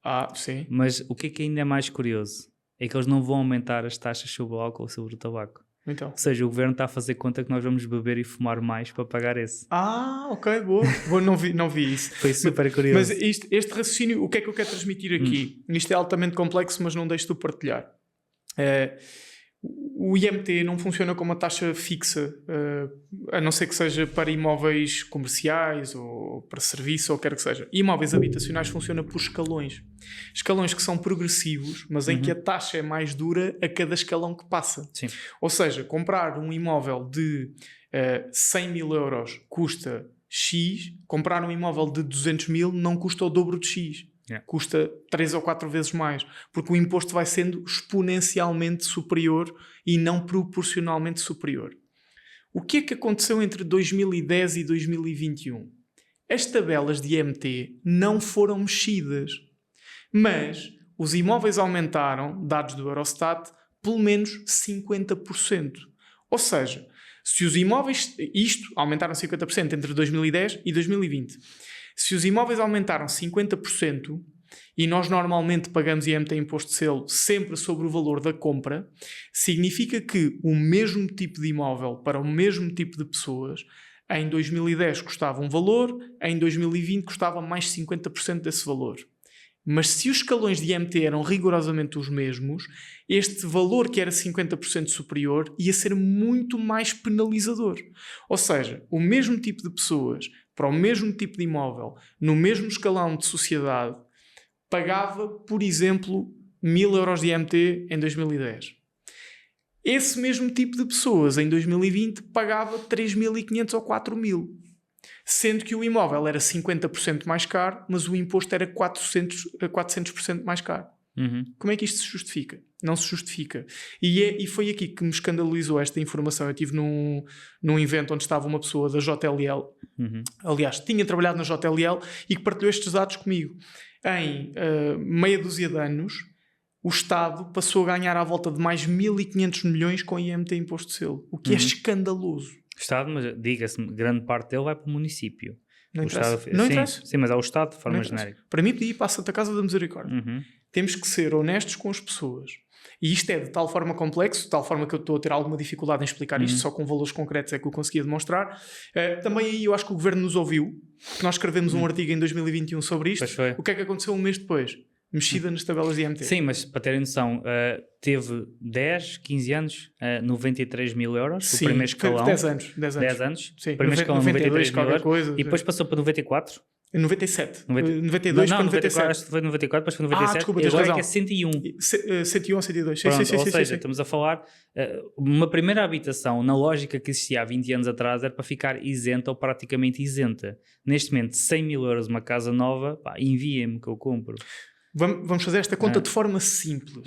Ah, sim. Mas o que ainda é mais curioso? É que eles não vão aumentar as taxas sobre o álcool e sobre o tabaco. Então. Ou seja, o governo está a fazer conta que nós vamos beber e fumar mais para pagar esse. Ah, ok, boa. Não vi isso. Foi super curioso. Mas este raciocínio, o que é que eu quero transmitir aqui? Isto é altamente complexo, mas não deixo de partilhar. O IMT não funciona como uma taxa fixa, a não ser que seja para imóveis comerciais ou para serviço ou quer que seja. Imóveis habitacionais funciona por escalões. Escalões que são progressivos, mas em que a taxa é mais dura a cada escalão que passa. Sim. Ou seja, comprar um imóvel de 100 mil euros custa X, comprar um imóvel de 200 mil não custa o dobro de X. Custa 3 ou 4 vezes mais, porque o imposto vai sendo exponencialmente superior e não proporcionalmente superior. O que é que aconteceu entre 2010 e 2021? As tabelas de IMT não foram mexidas, mas os imóveis aumentaram, dados do Eurostat, pelo menos 50%. Ou seja, se os imóveis, isto aumentaram 50% entre 2010 e 2020. Se os imóveis aumentaram 50% e nós normalmente pagamos IMT imposto de selo sempre sobre o valor da compra, significa que o mesmo tipo de imóvel para o mesmo tipo de pessoas em 2010 custava um valor, em 2020 custava mais 50% desse valor. Mas se os escalões de IMT eram rigorosamente os mesmos, este valor que era 50% superior ia ser muito mais penalizador. Ou seja, o mesmo tipo de pessoas para o mesmo tipo de imóvel, no mesmo escalão de sociedade, pagava, por exemplo, 1000 euros de IMT em 2010. Esse mesmo tipo de pessoas, em 2020, pagava 3.500 ou 4.000. Sendo que o imóvel era 50% mais caro, mas o imposto era 400% mais caro. Como é que isto se justifica? Não se justifica. E foi aqui que me escandalizou esta informação. Eu estive num evento onde estava uma pessoa da JLL, aliás, tinha trabalhado na JLL e que partilhou estes dados comigo. Em meia dúzia de anos, o Estado passou a ganhar à volta de mais 1.500 milhões com IMT e imposto de selo, o que é escandaloso. Estado, mas diga-se, grande parte dele vai para o município. Não o interessa. Estado, Não sim, interessa. sim, mas ao Estado de forma genérica. Para mim, podia ir para a Santa Casa da Misericórdia. Temos que ser honestos com as pessoas. E isto é de tal forma complexo, de tal forma que eu estou a ter alguma dificuldade em explicar isto, só com valores concretos é que eu conseguia demonstrar. Também aí eu acho que o Governo nos ouviu, porque nós escrevemos um artigo em 2021 sobre isto. O que é que aconteceu um mês depois? Mexida nas tabelas de IMT. Sim, mas para terem noção, teve 10, 15 anos, 93 mil euros, Sim, o primeiro escalão. 10 anos. 10 anos. Sim, o primeiro escalão 92, 93 mil euros, coisa, e depois passou para 94. 97. 92 para 97. Acho que foi 94, depois foi 97. Desculpa, e agora razão. É que é 101. 101, 102. Pronto, Sim, ou seja, sim. estamos a falar, uma primeira habitação, na lógica que existia há 20 anos atrás, era para ficar isenta ou praticamente isenta. Neste momento, 100 mil euros uma casa nova, enviem-me que eu compro. Vamos fazer esta conta de forma simples.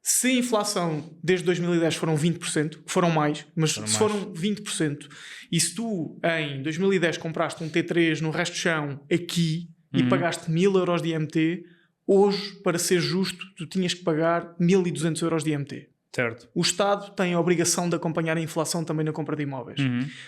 Se a inflação desde 2010 foram 20%, foram mais, mas se foram 20%, e se tu em 2010 compraste um T3 no resto do chão aqui e pagaste 1.000 euros de IMT, hoje, para ser justo, tu tinhas que pagar 1.200 euros de IMT. Certo. O Estado tem a obrigação de acompanhar a inflação também na compra de imóveis.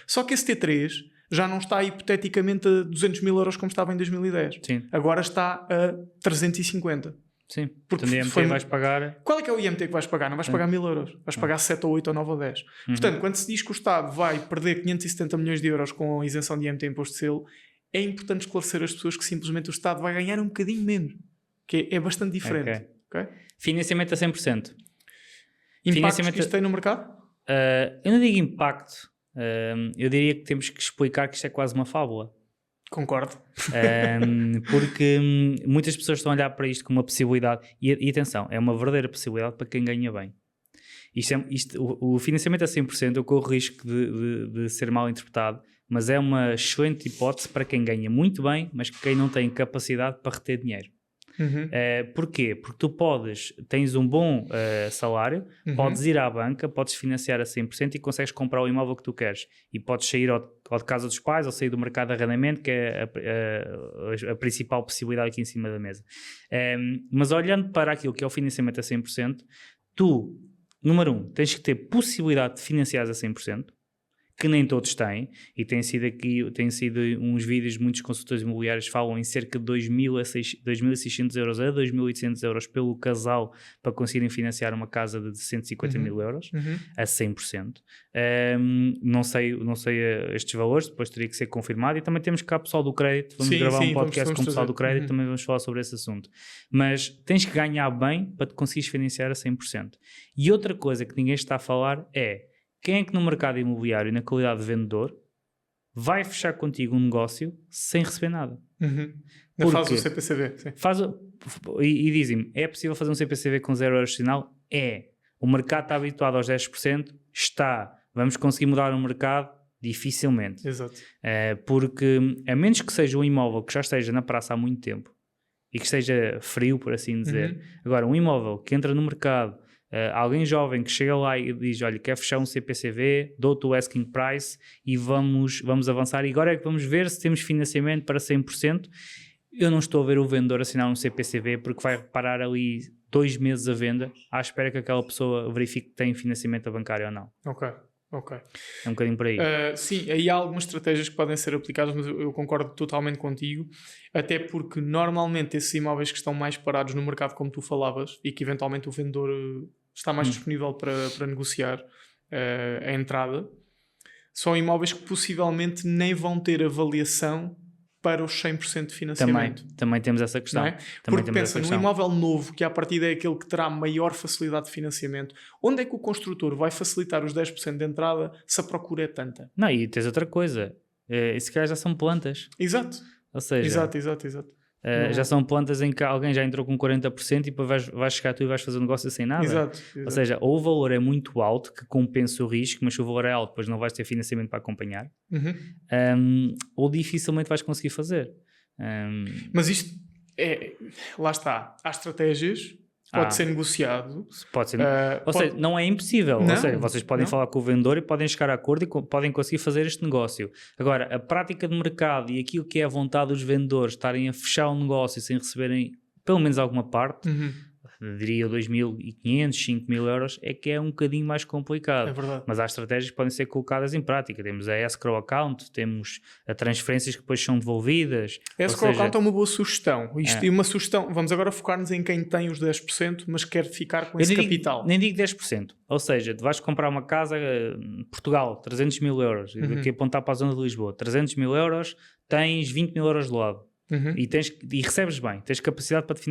Só que esse T3 já não está hipoteticamente a 200 mil euros como estava em 2010. Sim. Agora está a 350. Sim, porque então IMT vais pagar... Qual é que é o IMT que vais pagar? Não vais pagar 1.000 euros, vais pagar 7 ou 8 ou 9 ou 10. Portanto, quando se diz que o Estado vai perder 570 milhões de euros com a isenção de IMT e imposto de selo, é importante esclarecer as pessoas que simplesmente o Estado vai ganhar um bocadinho menos, que é bastante diferente. Okay? Financiamento a 100%. Impactos que isto tem no mercado? Eu não digo impacto, eu diria que temos que explicar que isto é quase uma fábula. Concordo. Porque muitas pessoas estão a olhar para isto como uma possibilidade, e atenção, é uma verdadeira possibilidade para quem ganha bem. O financiamento a 100% eu corro o risco de ser mal interpretado, mas é uma excelente hipótese para quem ganha muito bem, mas quem não tem capacidade para reter dinheiro. Porquê? Porque tu tens um bom salário, podes ir à banca, podes financiar a 100% e consegues comprar o imóvel que tu queres. E podes sair ou de casa dos pais ou sair do mercado de arrendamento, que é a principal possibilidade aqui em cima da mesa. Mas olhando para aquilo que é o financiamento a 100%, tu, número 1, tens que ter possibilidade de financiar a 100%, que nem todos têm, e têm sido uns vídeos de muitos consultores imobiliários falam em cerca de 2.600 euros a 2.800 euros pelo casal para conseguirem financiar uma casa de 150 mil euros a 100%. Não sei estes valores, depois teria que ser confirmado, e também temos cá pessoal do crédito, vamos gravar um podcast com o pessoal do crédito, também vamos falar sobre esse assunto. Mas tens que ganhar bem para te conseguires financiar a 100%. E outra coisa que ninguém está a falar é: quem é que no mercado imobiliário, na qualidade de vendedor, vai fechar contigo um negócio sem receber nada? Faz o CPCV. Sim. E dizem-me, é possível fazer um CPCV com 0 euros de sinal? É. O mercado está habituado aos 10%? Está. Vamos conseguir mudar o mercado? Dificilmente. Exato. Porque, a menos que seja um imóvel que já esteja na praça há muito tempo e que esteja frio, por assim dizer. Agora, um imóvel que entra no mercado, alguém jovem que chega lá e diz: olha, quer fechar um CPCV, dou-te o asking price e vamos avançar, e agora é que vamos ver se temos financiamento para 100%. Eu não estou a ver o vendedor assinar um CPCV, porque vai parar ali 2 meses a venda à espera que aquela pessoa verifique que tem financiamento bancário ou não. Ok. É um bocadinho por aí. Sim, aí há algumas estratégias que podem ser aplicadas, mas eu concordo totalmente contigo, até porque normalmente esses imóveis que estão mais parados no mercado, como tu falavas, e que eventualmente o vendedor está mais disponível para negociar a entrada, são imóveis que possivelmente nem vão ter avaliação para os 100% de financiamento. Também temos essa questão. Não é? Porque pensa, num imóvel novo, que à partida é aquele que terá maior facilidade de financiamento, onde é que o construtor vai facilitar os 10% de entrada se a procura é tanta? Não, e tens outra coisa, esse cara já são plantas. Exato. Ou seja, exato. Já são plantas em que alguém já entrou com 40% e depois vais chegar tu e vais fazer um negócio sem nada. Exato. Ou seja, ou o valor é muito alto, que compensa o risco, mas se o valor é alto, depois não vais ter financiamento para acompanhar, ou dificilmente vais conseguir fazer. Mas isto lá está, há estratégias, pode ser negociado. Pode ser, ou seja, não é impossível. Ou seja, vocês podem falar com o vendedor e podem chegar a acordo e podem conseguir fazer este negócio. Agora, a prática de mercado e aquilo que é a vontade dos vendedores estarem a fechar um negócio sem receberem pelo menos alguma parte, diria 2.500, 5.000 euros, é que é um bocadinho mais complicado. É verdade. Mas há estratégias que podem ser colocadas em prática. Temos a escrow account, temos a transferências que depois são devolvidas. A escrow account é uma boa sugestão. E uma sugestão, vamos agora focar-nos em quem tem os 10%, mas quer ficar com esse capital. Nem digo 10%. Ou seja, tu vais comprar uma casa em Portugal, 300 mil euros, e daqui apontar para a zona de Lisboa, 300 mil euros, tens 20 mil euros do lado. E recebes bem, tens capacidade para te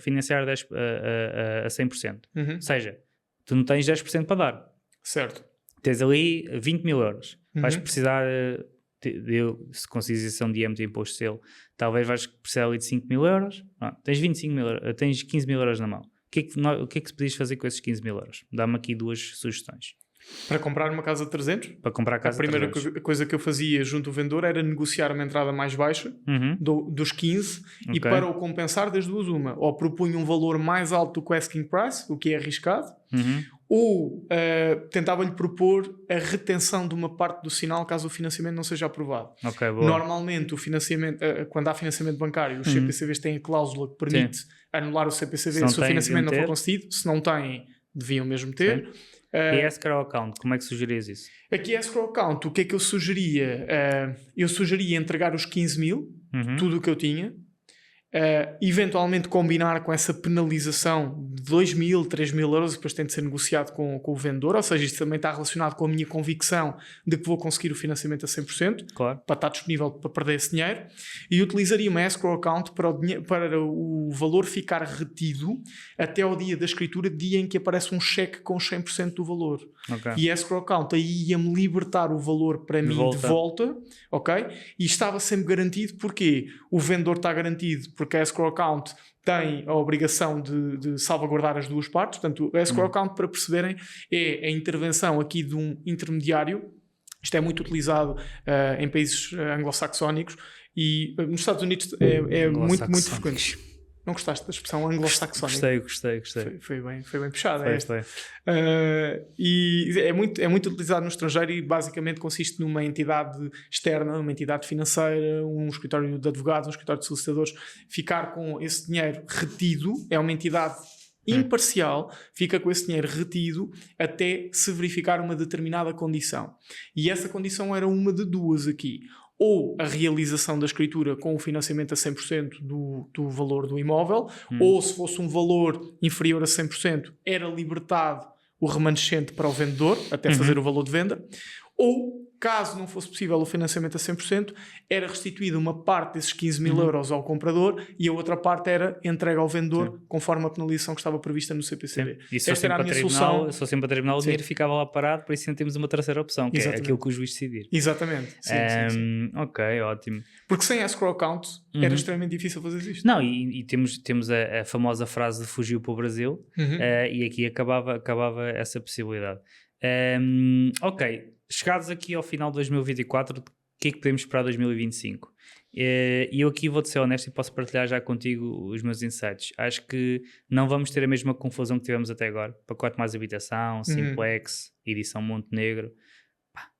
financiar a 100%. Ou seja, tu não tens 10% para dar. Certo. Tens ali 20 mil euros. Vais precisar, se com isenção de IMT e imposto de selo, talvez vais precisar ali de 5 mil euros. Tens 25 mil euros, tens 15 mil euros na mão. O que é que se podias fazer com esses 15 mil euros? Dá-me aqui 2 sugestões. Para comprar uma casa de 300? Para comprar a casa de 300. A primeira coisa que eu fazia junto ao vendedor era negociar uma entrada mais baixa, dos 15, e para o compensar das duas uma. Ou propunha um valor mais alto do que o asking price, o que é arriscado, ou tentava-lhe propor a retenção de uma parte do sinal caso o financiamento não seja aprovado. Normalmente, o financiamento, quando há financiamento bancário, os CPCVs têm a cláusula que permite anular o CPCV se o financiamento não for concedido. Se não têm, deviam mesmo ter. E escrow account, como é que sugerias isso? Aqui escrow account, o que é que eu sugeria? Eu sugeria entregar os 15 mil, tudo o que eu tinha, eventualmente combinar com essa penalização de 2.000, 3.000 euros e depois tem de ser negociado com o vendedor, ou seja, isto também está relacionado com a minha convicção de que vou conseguir o financiamento a 100%, Claro. para estar disponível para perder esse dinheiro, e utilizaria uma escrow account para o valor ficar retido até ao dia da escritura, dia em que aparece um cheque com 100% do valor. Ok. E a escrow account aí ia-me libertar o valor para mim de volta, ok? E estava sempre garantido, porque o vendedor está garantido, porque a escrow account tem a obrigação de salvaguardar as duas partes. Portanto, a escrow account, para perceberem, é a intervenção aqui de um intermediário. Isto é muito utilizado em países anglo-saxónicos e nos Estados Unidos é muito, muito frequente. Não gostaste da expressão anglo-saxónica? Gostei. Foi bem puxada. Foi. E é muito utilizado no estrangeiro e basicamente consiste numa entidade externa, uma entidade financeira, um escritório de advogados, um escritório de solicitadores, ficar com esse dinheiro retido. É uma entidade imparcial, fica com esse dinheiro retido até se verificar uma determinada condição. E essa condição era uma de duas aqui. Ou a realização da escritura com o financiamento a 100% do valor do imóvel, ou se fosse um valor inferior a 100%, era libertado o remanescente para o vendedor, até fazer o valor de venda, ou, caso não fosse possível o financiamento a 100%, era restituída uma parte desses 15.000 euros ao comprador e a outra parte era entregue ao vendedor, conforme a penalização que estava prevista no CPCD. E esta era a minha solução. Se fosse para tribunal, o dinheiro ficava lá parado, por isso ainda temos uma terceira opção, que é aquilo que o juiz decidir. Exatamente. Sim. Ok, ótimo. Porque sem a escrow account era extremamente difícil fazer isto. Não, e temos a famosa frase de fugiu para o Brasil, e aqui acabava essa possibilidade. Ok, chegados aqui ao final de 2024, o que é que podemos esperar de 2025? E eu aqui vou-te ser honesto e posso partilhar já contigo os meus insights. Acho que não vamos ter a mesma confusão que tivemos até agora. Pacote mais habitação, Simplex, edição Montenegro.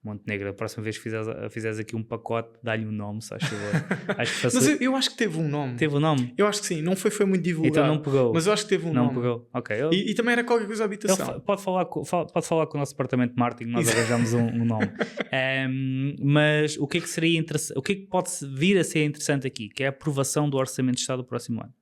Montenegro, a próxima vez que fizeres aqui um pacote, dá-lhe um nome, se faz favor. Mas eu acho que teve um nome. Teve um nome? Eu acho que sim, não foi muito divulgado. Então não pegou. Mas eu acho que teve um nome. Não pegou, ok. E também era qualquer coisa de habitação. Pode falar com o nosso departamento de marketing, nós arranjamos um nome. Mas o que é que seria interessante, o que é que pode vir a ser interessante aqui? Que é a aprovação do Orçamento de Estado do próximo ano.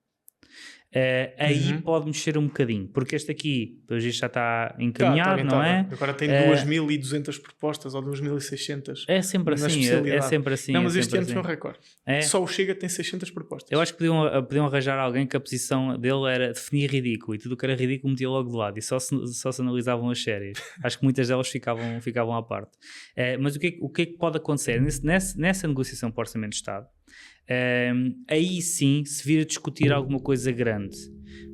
Aí pode mexer um bocadinho, porque este aqui, pelo jeito, já está encaminhado, não é? Agora tem 2.200 propostas ou 2.600. É sempre assim. Não, mas este ano foi um recorde. Só o Chega tem 600 propostas. Eu acho que podiam arranjar alguém que a posição dele era definir ridículo, e tudo o que era ridículo metia logo de lado, e só se analisavam as séries. Acho que muitas delas ficavam à parte. Mas o que é que pode acontecer nessa negociação para o Orçamento de Estado? Aí sim se vir a discutir alguma coisa grande.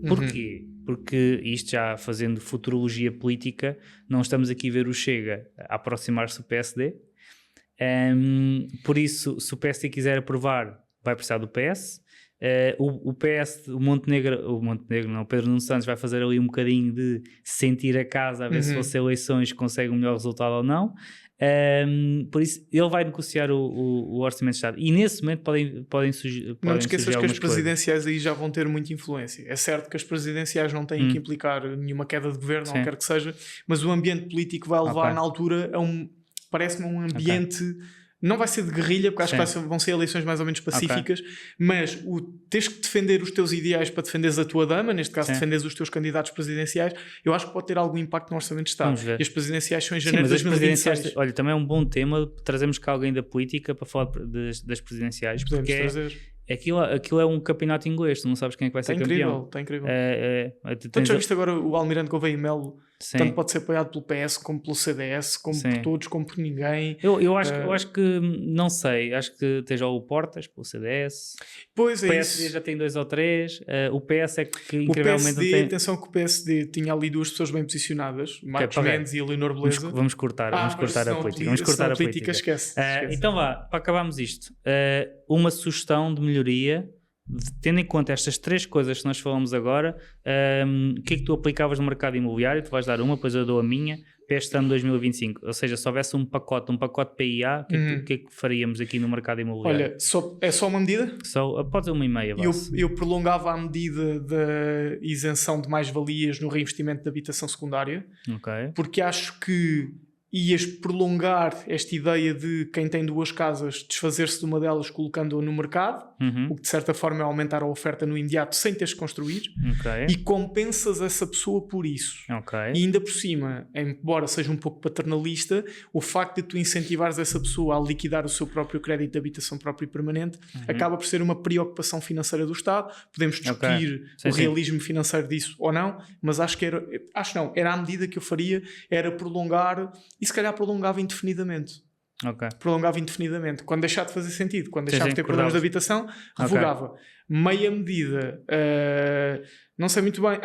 Porquê? Porque isto já fazendo futurologia política, não estamos aqui a ver o Chega a aproximar-se do PSD, por isso se o PSD quiser aprovar vai precisar do PS. O PS, o Pedro Nuno Santos vai fazer ali um bocadinho de sentir a casa a ver se fosse eleições consegue um melhor resultado ou não. Por isso ele vai negociar o Orçamento de Estado e nesse momento podem surgir. Não te esqueças que as presidenciais coisas. Aí já vão ter muita influência. É certo que as presidenciais não têm que implicar nenhuma queda de governo, ou quer que seja, mas o ambiente político vai levar na altura a parece-me um ambiente. Não vai ser de guerrilha, porque acho que vão ser eleições mais ou menos pacíficas, mas teres que defender os teus ideais para defenderes a tua dama, neste caso defenderes os teus candidatos presidenciais, eu acho que pode ter algum impacto no Orçamento de Estado. E as presidenciais são em janeiro de 2026. Olha, também é um bom tema trazermos cá alguém da política para falar das presidenciais, porque aquilo é um campeonato inglês, tu não sabes quem é que vai ser campeão. Está incrível. Tu já viste agora o Almirante Gouveia e Melo? Tanto pode ser apoiado pelo PS, como pelo CDS, como por todos, como por ninguém. Eu acho que, não sei, acho que esteja o Portas, pelo CDS. Pois é, o PSD já tem 2 ou 3, o PS é que incrivelmente o PSD, atenção que o PSD tinha ali 2 pessoas bem posicionadas, Marcos Mendes e a Leonor Beleza. Vamos cortar a política. Vamos cortar a política. Esquece. Então vá, para acabarmos isto, uma sugestão de melhoria, tendo em conta estas 3 coisas que nós falamos agora, o que é que tu aplicavas no mercado imobiliário? Tu vais dar uma, depois eu dou a minha, para este ano 2025. Ou seja, se houvesse um pacote PIA, o que é que faríamos aqui no mercado imobiliário? Olha, é só uma medida? Pode ser 1,5. Eu prolongava a medida da isenção de mais-valias no reinvestimento de habitação secundária, porque acho que ias prolongar esta ideia de quem tem 2 casas desfazer-se de uma delas colocando-a no mercado, o que de certa forma é aumentar a oferta no imediato sem teres que construir, e compensas essa pessoa por isso. E ainda por cima, embora seja um pouco paternalista, o facto de tu incentivares essa pessoa a liquidar o seu próprio crédito de habitação própria e permanente acaba por ser uma preocupação financeira do Estado. Podemos discutir o realismo financeiro disso ou não, mas acho que era a medida que eu faria, era prolongar, e se calhar prolongava indefinidamente. Prolongava indefinidamente. Quando deixar de fazer sentido, quando deixar de ter problemas de habitação, revogava. Meia medida, não sei muito bem.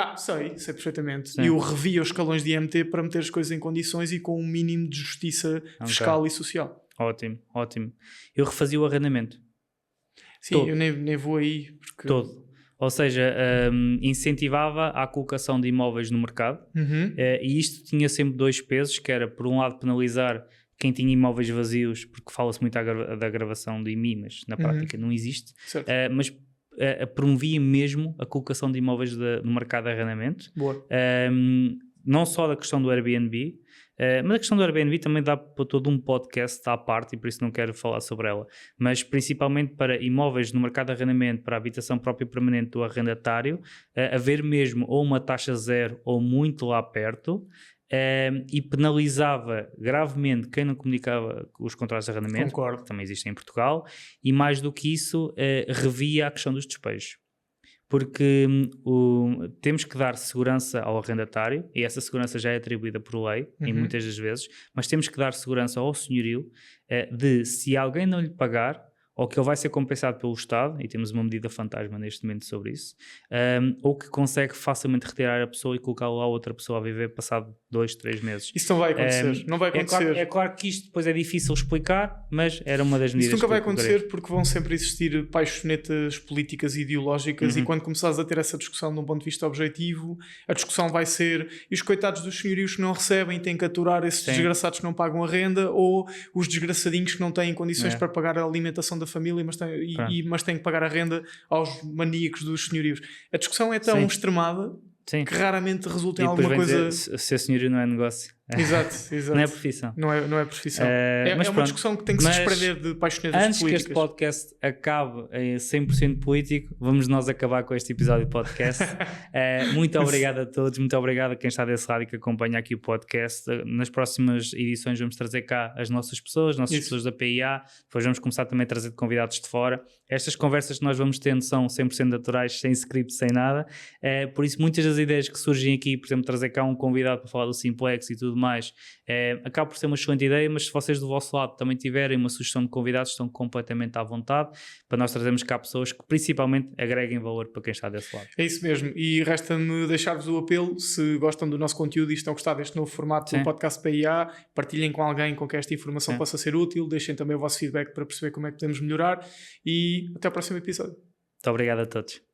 Sei perfeitamente. Sim. Eu revia os escalões de IMT para meter as coisas em condições e com um mínimo de justiça fiscal e social. Ótimo. Eu refazia o arrendamento. Sim, todo. Eu nem vou aí. Porque... Todo. Ou seja, incentivava a colocação de imóveis no mercado, e isto tinha sempre 2 pesos, que era, por um lado, penalizar quem tinha imóveis vazios, porque fala-se muito da gravação de IMI, mas na prática não existe, mas promovia mesmo a colocação de imóveis no mercado de arrendamento. Boa. Não só da questão do Airbnb, mas a questão do Airbnb também dá para todo um podcast à parte, e por isso não quero falar sobre ela, mas principalmente para imóveis no mercado de arrendamento, para a habitação própria e permanente do arrendatário, haver mesmo ou uma taxa zero ou muito lá perto, e penalizava gravemente quem não comunicava os contratos de arrendamento. Concordo. Que também existem em Portugal, e mais do que isso, revia a questão dos despejos. Porque temos que dar segurança ao arrendatário, e essa segurança já é atribuída por lei, em muitas das vezes, mas temos que dar segurança ao senhorio de, se alguém não lhe pagar, ou que ele vai ser compensado pelo Estado, e temos uma medida fantasma neste momento sobre isso, ou que consegue facilmente retirar a pessoa e colocar lá outra pessoa a viver passado 2, 3 meses. Isso não vai acontecer. Não vai acontecer. É claro que isto depois é difícil explicar, mas era uma das medidas. Isso nunca vai acontecer porque vão sempre existir paixonetas políticas e ideológicas, e quando começares a ter essa discussão de um ponto de vista objetivo, a discussão vai ser: e os coitados dos senhorios que não recebem têm que aturar esses desgraçados que não pagam a renda, ou os desgraçadinhos que não têm condições para pagar a alimentação da família, mas têm que pagar a renda aos maníacos dos senhorios. A discussão é tão extremada que raramente resulta em alguma coisa. Ser senhorio não é negócio. Exato. Não é profissão. Não é profissão. É uma discussão que tem que se desprender de paixonetas políticas. Antes que este podcast acabe em 100% político, vamos nós acabar com este episódio de podcast. Muito obrigado a todos, muito obrigado a quem está desse lado e que acompanha aqui o podcast. Nas próximas edições vamos trazer cá as nossas pessoas da PIA, depois vamos começar também a trazer convidados de fora. Estas conversas que nós vamos tendo são 100% naturais, sem script, sem nada. Por isso, muitas das ideias que surgem aqui, por exemplo, trazer cá um convidado para falar do Simplex e tudo mais, acaba por ser uma excelente ideia, mas se vocês do vosso lado também tiverem uma sugestão de convidados, estão completamente à vontade para nós trazermos cá pessoas que principalmente agreguem valor para quem está desse lado. É isso mesmo, e resta-me deixar-vos o apelo: se gostam do nosso conteúdo e estão a gostar deste novo formato do podcast PIA, partilhem com alguém com que esta informação possa ser útil, deixem também o vosso feedback para perceber como é que podemos melhorar, e até ao próximo episódio. Muito obrigado a todos.